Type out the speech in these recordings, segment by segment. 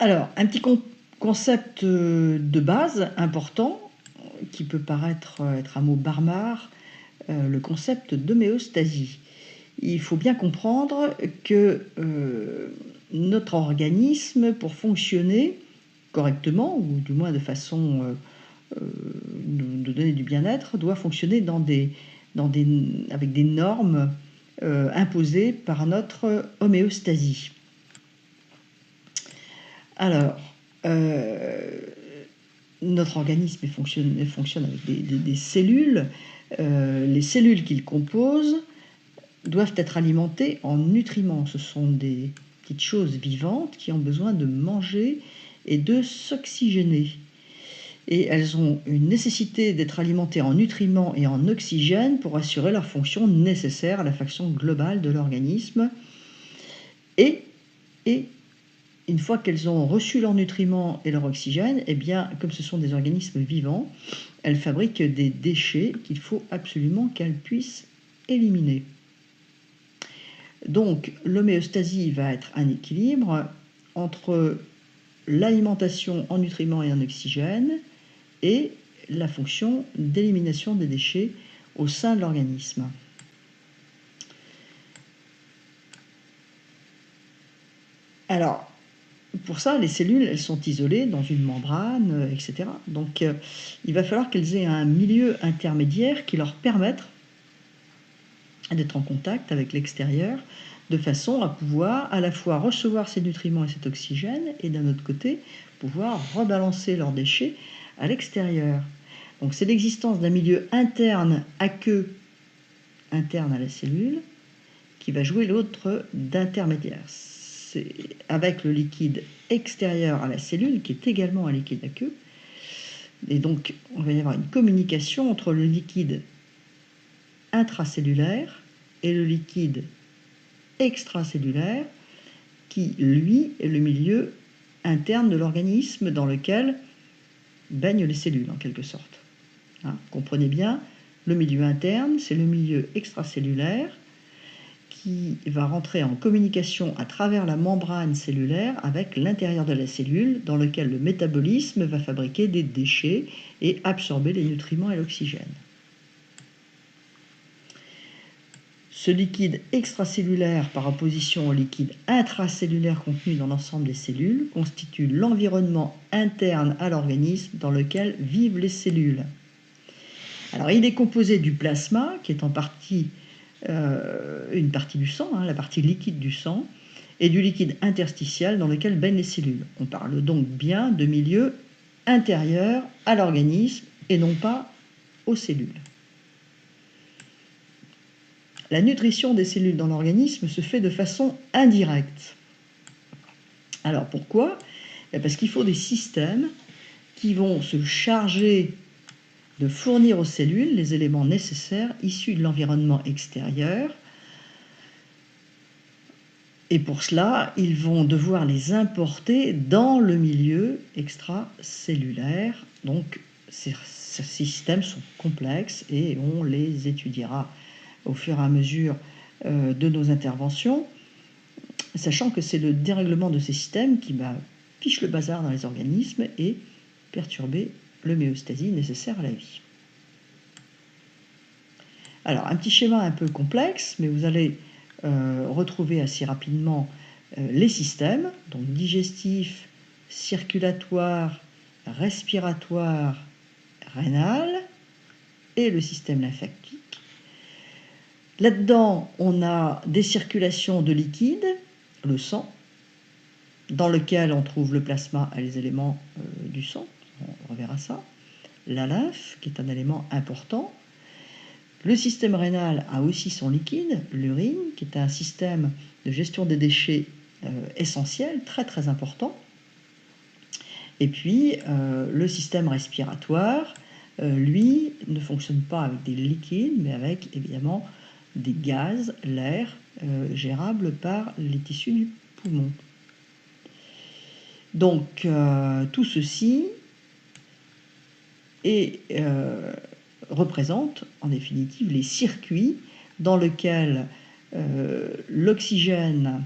Alors, un petit concept de base important, qui peut paraître être un mot barbare, le concept d'homéostasie. Il faut bien comprendre que notre organisme, pour fonctionner correctement, ou du moins de façon de donner du bien-être, doit fonctionner avec des normes imposées par notre homéostasie. Alors, notre organisme fonctionne avec des cellules. Les cellules qu'il compose doivent être alimentées en nutriments. Ce sont des petites choses vivantes qui ont besoin de manger et de s'oxygéner. Et elles ont une nécessité d'être alimentées en nutriments et en oxygène pour assurer leur fonction nécessaire à la fonction globale de l'organisme. Et une fois qu'elles ont reçu leurs nutriments et leur oxygène, eh bien, comme ce sont des organismes vivants, elles fabriquent des déchets qu'il faut absolument qu'elles puissent éliminer. Donc, l'homéostasie va être un équilibre entre l'alimentation en nutriments et en oxygène et la fonction d'élimination des déchets au sein de l'organisme. Alors, pour ça, les cellules, elles sont isolées dans une membrane, etc. Donc, il va falloir qu'elles aient un milieu intermédiaire qui leur permette d'être en contact avec l'extérieur, de façon à pouvoir à la fois recevoir ces nutriments et cet oxygène, et d'un autre côté, pouvoir rebalancer leurs déchets à l'extérieur. Donc c'est l'existence d'un milieu interne aqueux, interne à la cellule, qui va jouer l'autre d'intermédiaire. C'est avec le liquide extérieur à la cellule, qui est également un liquide aqueux. Et donc, on va y avoir une communication entre le liquide intracellulaire et le liquide extracellulaire, qui, lui, est le milieu interne de l'organisme dans lequel baignent les cellules, en quelque sorte. Hein, comprenez bien, le milieu interne, c'est le milieu extracellulaire qui va rentrer en communication à travers la membrane cellulaire avec l'intérieur de la cellule, dans lequel le métabolisme va fabriquer des déchets et absorber les nutriments et l'oxygène. Ce liquide extracellulaire, par opposition au liquide intracellulaire contenu dans l'ensemble des cellules, constitue l'environnement interne à l'organisme dans lequel vivent les cellules. Alors, il est composé du plasma, qui est en partie une partie du sang, la partie liquide du sang, et du liquide interstitial dans lequel baignent les cellules. On parle donc bien de milieu intérieur à l'organisme et non pas aux cellules. La nutrition des cellules dans l'organisme se fait de façon indirecte. Alors pourquoi ? Parce qu'il faut des systèmes qui vont se charger de fournir aux cellules les éléments nécessaires issus de l'environnement extérieur. Et pour cela, ils vont devoir les importer dans le milieu extracellulaire. Donc ces systèmes sont complexes et on les étudiera au fur et à mesure de nos interventions, sachant que c'est le dérèglement de ces systèmes qui fiche le bazar dans les organismes et perturber l'homéostasie nécessaire à la vie. Alors, un petit schéma un peu complexe, mais vous allez retrouver assez rapidement les systèmes, donc digestif, circulatoire, respiratoire, rénal, et le système lymphatique. Là-dedans, on a des circulations de liquide, le sang, dans lequel on trouve le plasma et les éléments du sang, on reverra ça. La lymphe, qui est un élément important. Le système rénal a aussi son liquide, l'urine, qui est un système de gestion des déchets essentiel, très très important. Et puis, le système respiratoire, lui, ne fonctionne pas avec des liquides, mais avec évidemment des gaz, l'air, gérable par les tissus du poumon. Donc, tout ceci représente en définitive les circuits dans lesquels l'oxygène,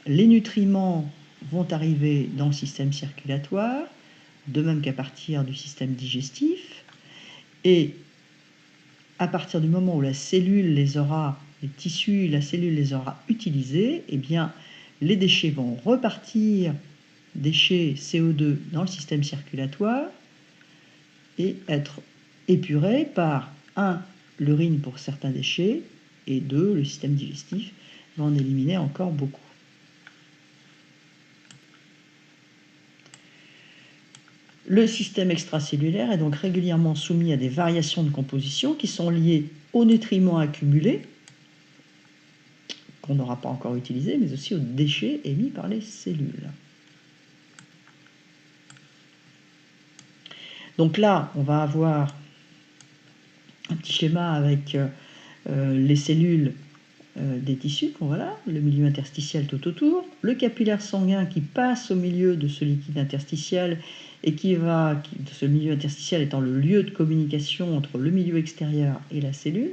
les nutriments vont arriver dans le système circulatoire, de même qu'à partir du système digestif, et à partir du moment où la cellule les aura, les tissus, la cellule les aura utilisés, eh bien, les déchets vont repartir, déchets CO2 dans le système circulatoire, et être épurés par 1. L'urine pour certains déchets, et 2. Le système digestif va en éliminer encore beaucoup. Le système extracellulaire est donc régulièrement soumis à des variations de composition qui sont liées aux nutriments accumulés, qu'on n'aura pas encore utilisés, mais aussi aux déchets émis par les cellules. Donc là, on va avoir un petit schéma avec les cellules des tissus, voilà, le milieu interstitiel tout autour, le capillaire sanguin qui passe au milieu de ce liquide interstitiel et ce milieu interstitiel étant le lieu de communication entre le milieu extérieur et la cellule.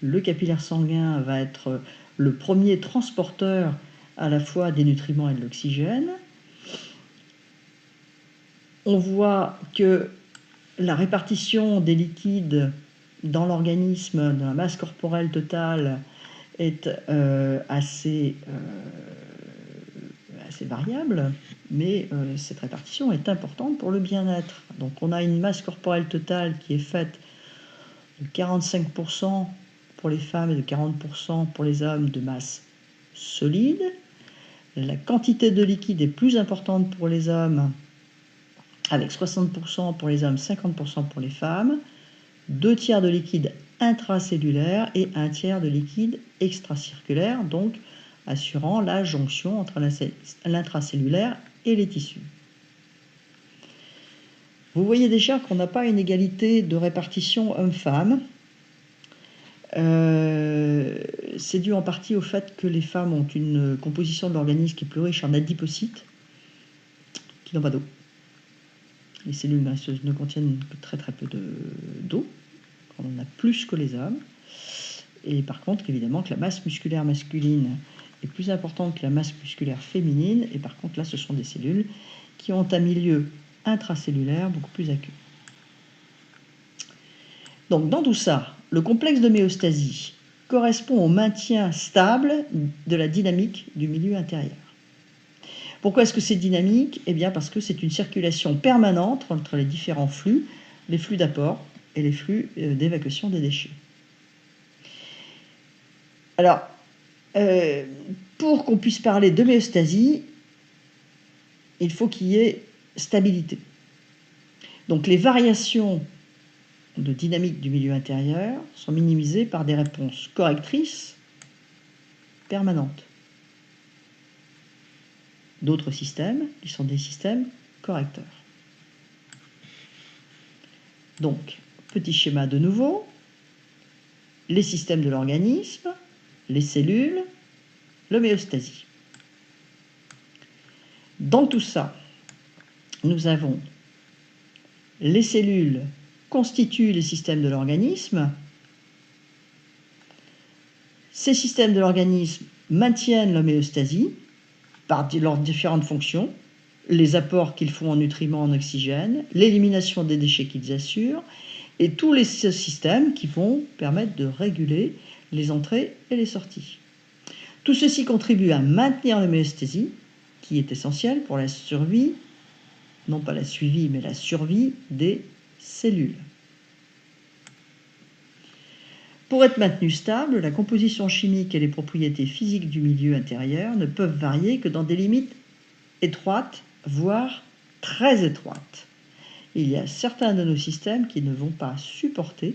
Le capillaire sanguin va être le premier transporteur à la fois des nutriments et de l'oxygène. On voit que la répartition des liquides dans l'organisme, dans la masse corporelle totale, est assez variable, mais cette répartition est importante pour le bien-être. Donc on a une masse corporelle totale qui est faite de 45% pour les femmes et de 40% pour les hommes de masse solide. La quantité de liquide est plus importante pour les hommes, avec 60% pour les hommes, 50% pour les femmes, 2/3 de liquide intracellulaire et 1/3 de liquide extracirculaire, donc assurant la jonction entre l'intracellulaire et les tissus. Vous voyez déjà qu'on n'a pas une égalité de répartition homme-femme. C'est dû en partie au fait que les femmes ont une composition de l'organisme qui est plus riche en adipocytes, qui n'ont pas d'eau. Les cellules graisseuses ne contiennent que très peu d'eau. On en a plus que les hommes. Et par contre, évidemment, que la masse musculaire masculine est plus importante que la masse musculaire féminine. Et par contre, là, ce sont des cellules qui ont un milieu intracellulaire beaucoup plus aqueux. Donc, dans tout ça, le complexe d'homéostasie correspond au maintien stable de la dynamique du milieu intérieur. Pourquoi est-ce que c'est dynamique? Eh bien, parce que c'est une circulation permanente entre les différents flux, les flux d'apport et les flux d'évacuation des déchets. Alors, pour qu'on puisse parler d'homéostasie, il faut qu'il y ait stabilité. Donc les variations de dynamique du milieu intérieur sont minimisées par des réponses correctrices permanentes d'autres systèmes qui sont des systèmes correcteurs. Donc, petit schéma de nouveau, les systèmes de l'organisme, les cellules, l'homéostasie. Dans tout ça, nous avons les cellules constituent les systèmes de l'organisme. Ces systèmes de l'organisme maintiennent l'homéostasie par leurs différentes fonctions, les apports qu'ils font en nutriments, en oxygène, l'élimination des déchets qu'ils assurent, et tous les systèmes qui vont permettre de réguler les entrées et les sorties. Tout ceci contribue à maintenir l'homéostasie, qui est essentielle pour la survie, non pas la suivi, mais la survie des cellules. Pour être maintenue stable, la composition chimique et les propriétés physiques du milieu intérieur ne peuvent varier que dans des limites étroites, voire très étroites. Il y a certains de nos systèmes qui ne vont pas supporter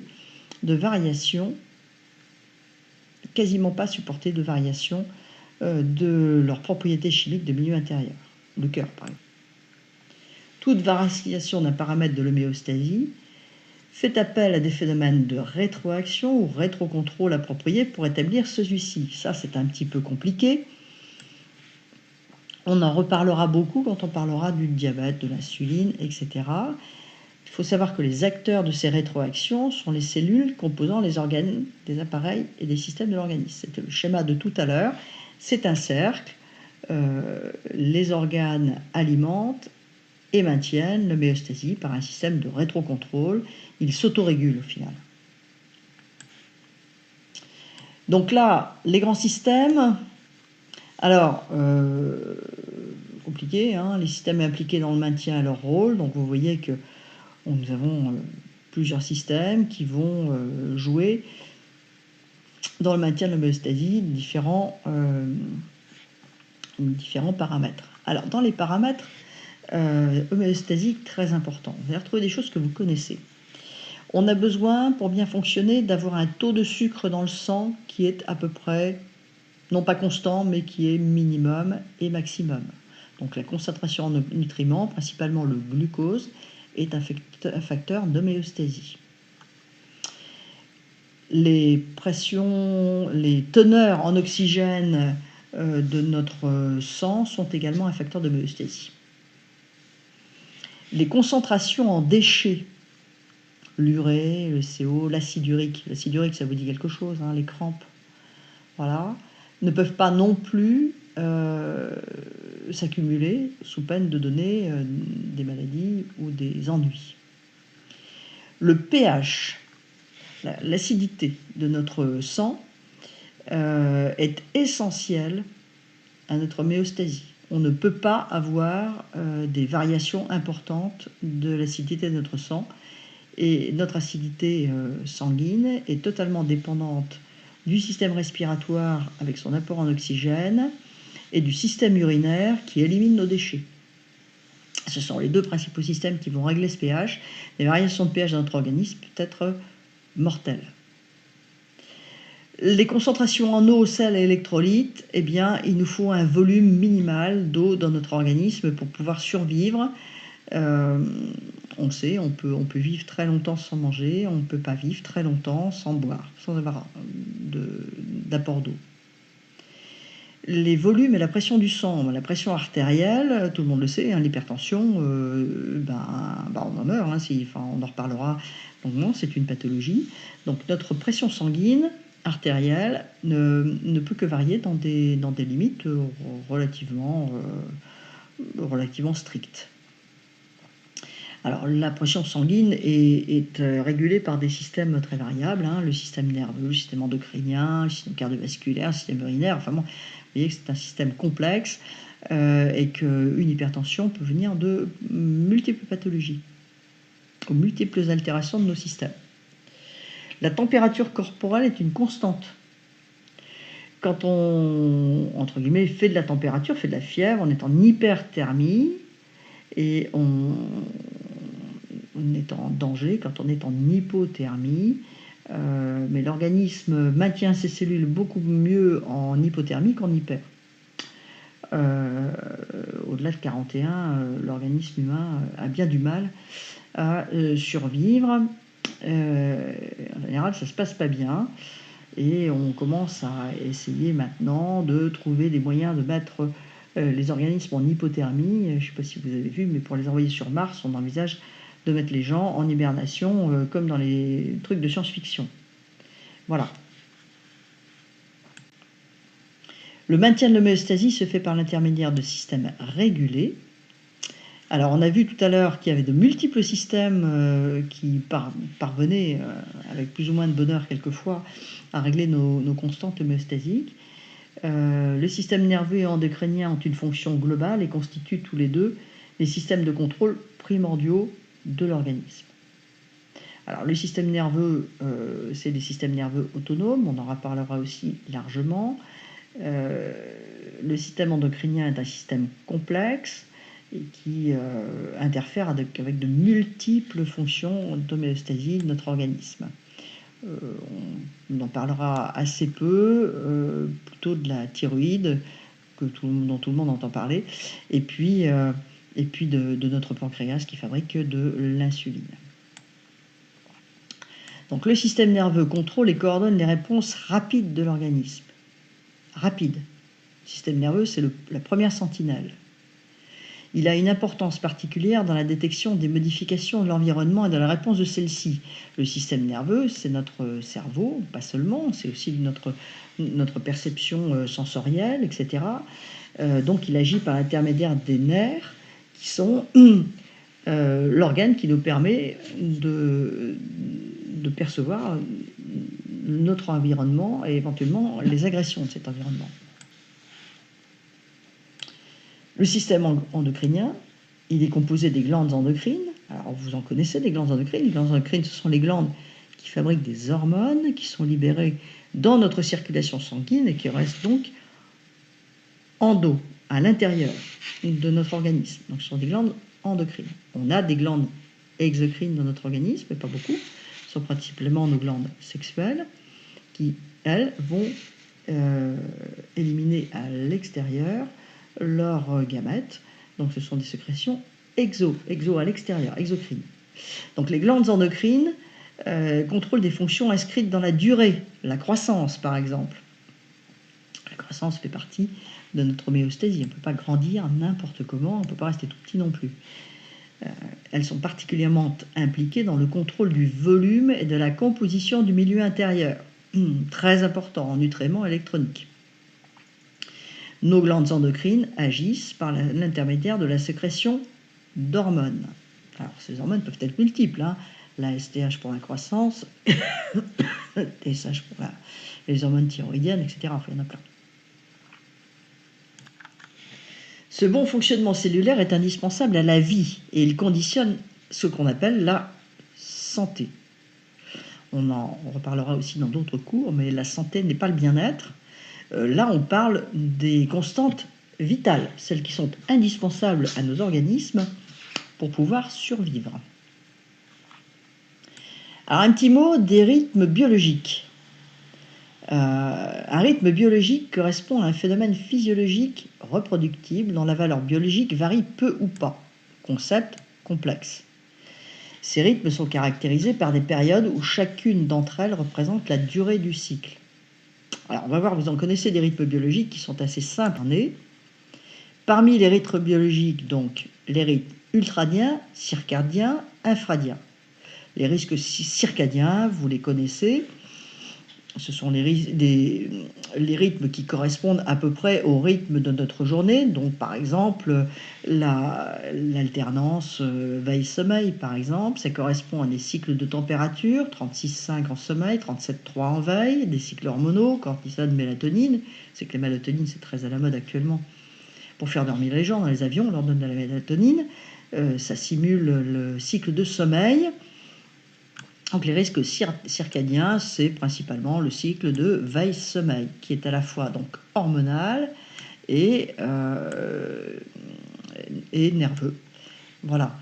de variations, quasiment pas supporter de variations de leurs propriétés chimiques de milieu intérieur. Le cœur, par exemple. Toute variation d'un paramètre de l'homéostasie fait appel à des phénomènes de rétroaction ou rétrocontrôle appropriés pour établir celui-ci. Ça, c'est un petit peu compliqué. On en reparlera beaucoup quand on parlera du diabète, de l'insuline, etc. Il faut savoir que les acteurs de ces rétroactions sont les cellules composant les organes, des appareils et des systèmes de l'organisme. C'était le schéma de tout à l'heure. C'est un cercle. les organes alimentent et maintiennent l'homéostasie par un système de rétrocontrôle. Ils s'autorégulent au final. Donc là, les grands systèmes, alors, compliqué, hein, les systèmes impliqués dans le maintien et leur rôle. Donc vous voyez que nous avons plusieurs systèmes qui vont jouer dans le maintien de l'homéostasie différents paramètres. Alors, dans les paramètres homéostasiques très importants, vous allez retrouver des choses que vous connaissez. On a besoin, pour bien fonctionner, d'avoir un taux de sucre dans le sang qui est à peu près, non pas constant, mais qui est minimum et maximum. Donc la concentration en nutriments, principalement le glucose, est un facteur d'homéostasie. Les pressions, les teneurs en oxygène de notre sang sont également un facteur d'homéostasie. Les concentrations en déchets, l'urée, le CO, l'acide urique, ça vous dit quelque chose, hein, les crampes, voilà, ne peuvent pas non plus s'accumuler sous peine de donner des maladies ou des ennuis. Le pH, l'acidité de notre sang est essentielle à notre homéostasie. On ne peut pas avoir des variations importantes de l'acidité de notre sang, et notre acidité sanguine est totalement dépendante du système respiratoire avec son apport en oxygène et du système urinaire qui élimine nos déchets. Ce sont les deux principaux systèmes qui vont régler ce pH. Les variations de pH dans notre organisme peuvent être mortelles. Les concentrations en eau, sel et électrolytes, eh bien, il nous faut un volume minimal d'eau dans notre organisme pour pouvoir survivre. On sait, on peut vivre très longtemps sans manger, on ne peut pas vivre très longtemps sans boire, sans avoir d'apport d'eau. Les volumes et la pression du sang, la pression artérielle, tout le monde le sait, hein, l'hypertension, on en meurt, hein, on en reparlera longuement, c'est une pathologie. Donc notre pression sanguine artérielle ne peut que varier dans des limites relativement strictes. Alors, la pression sanguine est régulée par des systèmes très variables, hein, le système nerveux, le système endocrinien, le système cardiovasculaire, le système urinaire. Enfin bon, vous voyez que c'est un système complexe et qu'une hypertension peut venir de multiples pathologies, ou multiples altérations de nos systèmes. La température corporelle est une constante. Quand on, entre guillemets, fait de la température, fait de la fièvre, on est en hyperthermie et on est en danger quand on est en hypothermie, mais l'organisme maintient ses cellules beaucoup mieux en hypothermie qu'en hyper. Au-delà de 41, l'organisme humain a bien du mal à survivre. En général, ça ne se passe pas bien. Et on commence à essayer maintenant de trouver des moyens de mettre les organismes en hypothermie. Je ne sais pas si vous avez vu, mais pour les envoyer sur Mars, on envisage de mettre les gens en hibernation comme dans les trucs de science-fiction. Voilà. Le maintien de l'homéostasie se fait par l'intermédiaire de systèmes régulés. Alors, on a vu tout à l'heure qu'il y avait de multiples systèmes qui parvenaient, avec plus ou moins de bonheur quelquefois, à régler nos constantes homéostasiques. Le système nerveux et endocrinien ont une fonction globale et constituent tous les deux les systèmes de contrôle primordiaux de l'organisme. Alors, le système nerveux, c'est des systèmes nerveux autonomes, on en reparlera aussi largement. Le système endocrinien est un système complexe et qui interfère avec de multiples fonctions d'homéostasie de notre organisme. On en parlera assez peu, plutôt de la thyroïde, dont tout le monde entend parler, et puis de notre pancréas qui fabrique de l'insuline. Donc le système nerveux contrôle et coordonne les réponses rapides de l'organisme. Rapide. Le système nerveux, c'est la première sentinelle. Il a une importance particulière dans la détection des modifications de l'environnement et de la réponse de celle-ci. Le système nerveux, c'est notre cerveau, pas seulement, c'est aussi notre perception sensorielle, etc. Donc il agit par l'intermédiaire des nerfs, qui sont l'organe qui nous permet de percevoir notre environnement et éventuellement les agressions de cet environnement. Le système endocrinien, il est composé des glandes endocrines. Alors vous en connaissez des glandes endocrines. Les glandes endocrines, ce sont les glandes qui fabriquent des hormones qui sont libérées dans notre circulation sanguine et qui restent donc à l'intérieur de notre organisme. Donc ce sont des glandes endocrines. On a des glandes exocrines dans notre organisme, mais pas beaucoup. Ce sont principalement nos glandes sexuelles qui, elles, vont éliminer à l'extérieur leurs gamètes. Donc ce sont des sécrétions exo à l'extérieur, exocrines. Donc les glandes endocrines contrôlent des fonctions inscrites dans la durée, la croissance par exemple. La croissance fait partie de notre homéostasie. On ne peut pas grandir n'importe comment, on ne peut pas rester tout petit non plus. Elles sont particulièrement impliquées dans le contrôle du volume et de la composition du milieu intérieur. Très important en nutriments électroniques. Nos glandes endocrines agissent par l'intermédiaire de la sécrétion d'hormones. Alors, ces hormones peuvent être multiples. La STH pour la croissance, TSH pour les hormones thyroïdiennes, etc. Enfin, il y en a plein. Ce bon fonctionnement cellulaire est indispensable à la vie et il conditionne ce qu'on appelle la santé. On en reparlera aussi dans d'autres cours, mais la santé n'est pas le bien-être. Là, on parle des constantes vitales, celles qui sont indispensables à nos organismes pour pouvoir survivre. Alors, un petit mot des rythmes biologiques. Un rythme biologique correspond à un phénomène physiologique reproductible dont la valeur biologique varie peu ou pas. Concept complexe. Ces rythmes sont caractérisés par des périodes où chacune d'entre elles représente la durée du cycle. Alors, on va voir, vous en connaissez des rythmes biologiques qui sont assez simples. Parmi les rythmes biologiques, donc, les rythmes ultradiens, circadiens, infradiens. Les risques circadiens, vous les connaissez. Ce sont les rythmes qui correspondent à peu près au rythme de notre journée. Donc, par exemple, l'alternance veille-sommeil, par exemple, ça correspond à des cycles de température, 36,5 en sommeil, 37,3 en veille, des cycles hormonaux, cortisone, mélatonine. C'est que la mélatonine, c'est très à la mode actuellement. Pour faire dormir les gens dans les avions, on leur donne de la mélatonine. Ça simule le cycle de sommeil. Donc les risques circadiens, c'est principalement le cycle de veille-sommeil, qui est à la fois donc hormonal et nerveux. Voilà.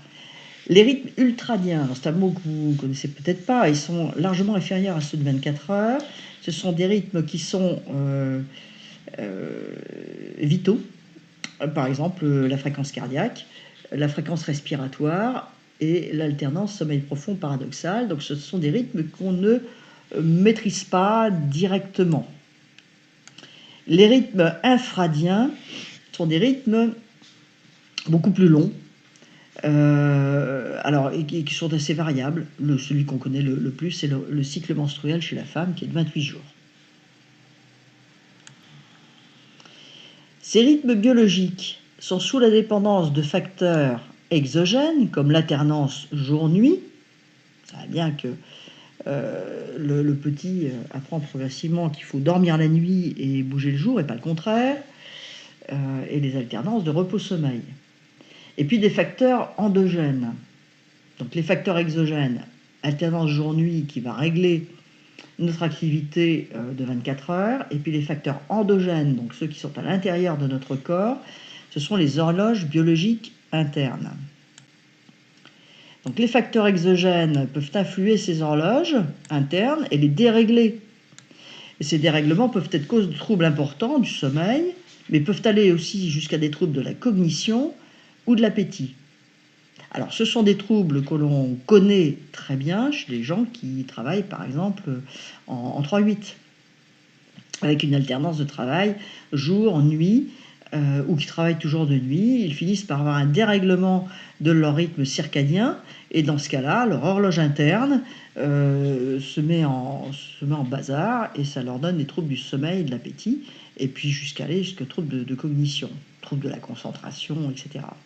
Les rythmes ultradiens, c'est un mot que vous ne connaissez peut-être pas, ils sont largement inférieurs à ceux de 24 heures. Ce sont des rythmes qui sont vitaux, par exemple la fréquence cardiaque, la fréquence respiratoire, et l'alternance sommeil profond paradoxal. Donc ce sont des rythmes qu'on ne maîtrise pas directement. Les rythmes infradiens sont des rythmes beaucoup plus longs, et qui sont assez variables. Celui qu'on connaît le plus, c'est le cycle menstruel chez la femme, qui est de 28 jours. Ces rythmes biologiques sont sous la dépendance de facteurs exogènes, comme l'alternance jour-nuit. Ça va bien que le petit apprend progressivement qu'il faut dormir la nuit et bouger le jour, et pas le contraire, et les alternances de repos-sommeil. Et puis des facteurs endogènes. Donc les facteurs exogènes, alternance jour-nuit qui va régler notre activité de 24 heures, et puis les facteurs endogènes, donc ceux qui sont à l'intérieur de notre corps, ce sont les horloges biologiques internes. Donc les facteurs exogènes peuvent influer ces horloges internes et les dérégler. Et ces dérèglements peuvent être cause de troubles importants du sommeil, mais peuvent aller aussi jusqu'à des troubles de la cognition ou de l'appétit. Alors ce sont des troubles que l'on connaît très bien chez les gens qui travaillent par exemple en 3-8, avec une alternance de travail jour, nuit, ou qui travaillent toujours de nuit, ils finissent par avoir un dérèglement de leur rythme circadien et dans ce cas-là, leur horloge interne, se met en bazar et ça leur donne des troubles du sommeil, de l'appétit et puis jusqu'à aller jusqu'aux troubles de cognition, troubles de la concentration et cetera.